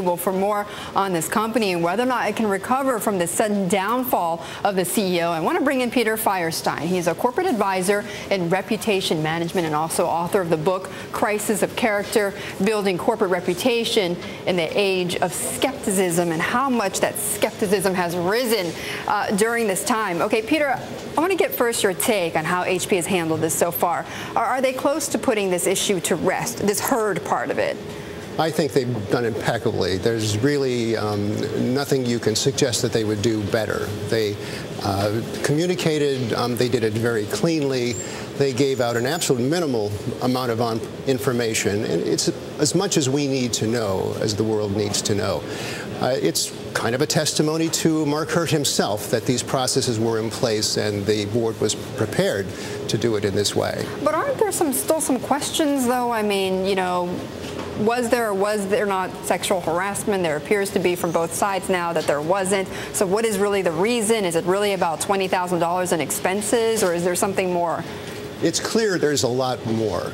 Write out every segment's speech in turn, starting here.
Well, for more on this company and whether or not it can recover from the sudden downfall of the CEO, I want to bring in Peter Firestein. He's a corporate advisor in reputation management and also author of the book Crisis of Character, Building Corporate Reputation in the Age of Skepticism, and how much that skepticism has risen during this time. Okay, Peter, I want to get first your take on how HP has handled this so far. Are they close to putting this issue to rest, this Hurd part of it? I think they've done impeccably. There's really nothing you can suggest that they would do better. They communicated, they did it very cleanly. They gave out an absolute minimal amount of information, and it's as much as we need to know, as the world needs to know. It's kind of a testimony to Mark Hurd himself that these processes were in place and the board was prepared to do it in this way. But aren't there still some questions, though? I mean, you know, was there or was there not sexual harassment? There appears to be from both sides now that there wasn't. So what is really the reason? Is it really about $20,000 in expenses, or is there something more? It's clear there's a lot more.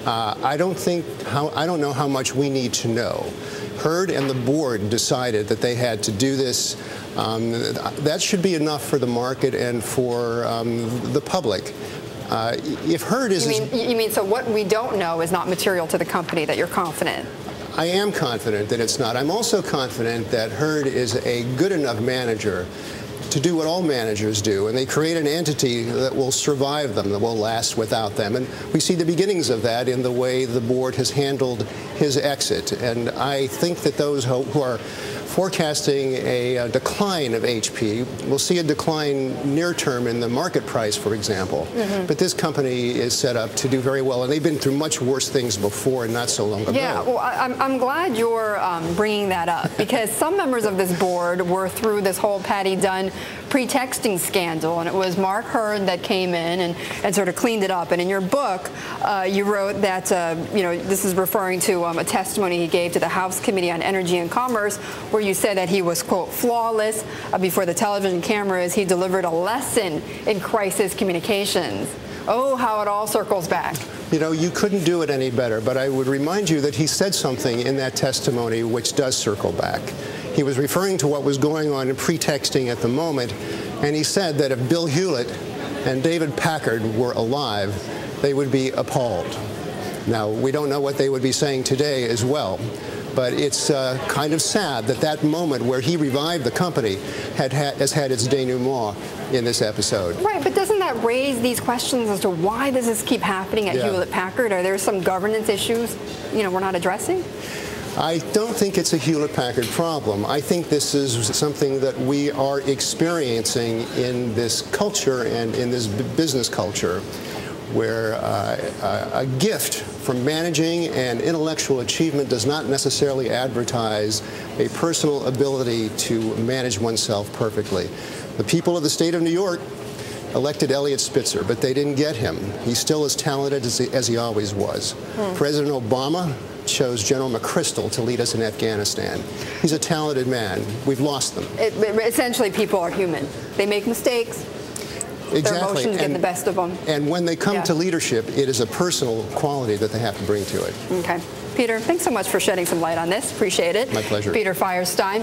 I don't know how much we need to know. Hurd and the board decided that they had to do this. That should be enough for the market and for the public. If Hurd is... You mean so what we don't know is not material to the company, that you're confident? I am confident that it's not. I'm also confident that Hurd is a good enough manager to do what all managers do, and they create an entity that will survive them, that will last without them. And we see the beginnings of that in the way the board has handled his exit. And I think that those who are forecasting a decline of HP will see a decline near term in the market price, for example. But this company is set up to do very well, and they've been through much worse things before and not so long ago. Yeah, well, I'm glad you're bringing that up, because some members of this board were through this whole Patty Dunn pretexting scandal, and it was Mark Hurd that came in and sort of cleaned it up. And in your book, you wrote that, you know, this is referring to a testimony he gave to the House Committee on Energy and Commerce, where you said that he was, quote, flawless before the television cameras. He delivered a lesson in crisis communications. Oh, how it all circles back. You know, you couldn't do it any better, but I would remind you that he said something in that testimony which does circle back. He was referring to what was going on in pretexting at the moment, and he said that if Bill Hewlett and David Packard were alive, they would be appalled. Now, we don't know what they would be saying today as well, but it's kind of sad that that moment where he revived the company has had its denouement in this episode. Right, but doesn't that raise these questions as to why does this keep happening at Hewlett-Packard? Are there some governance issues, you know, we're not addressing? I don't think it's a Hewlett-Packard problem. I think this is something that we are experiencing in this culture and in this business culture, where a gift from managing and intellectual achievement does not necessarily advertise a personal ability to manage oneself perfectly. The people of the state of New York elected Eliot Spitzer, but they didn't get him. He's still as talented as he always was. President Obama chose General McChrystal to lead us in Afghanistan. He's a talented man. We've lost them. Essentially, people are human. They make mistakes. Exactly. Their emotions get the best of them. And when they come to leadership, it is a personal quality that they have to bring to it. Okay. Peter, thanks so much for shedding some light on this. Appreciate it. My pleasure. Peter Firestein.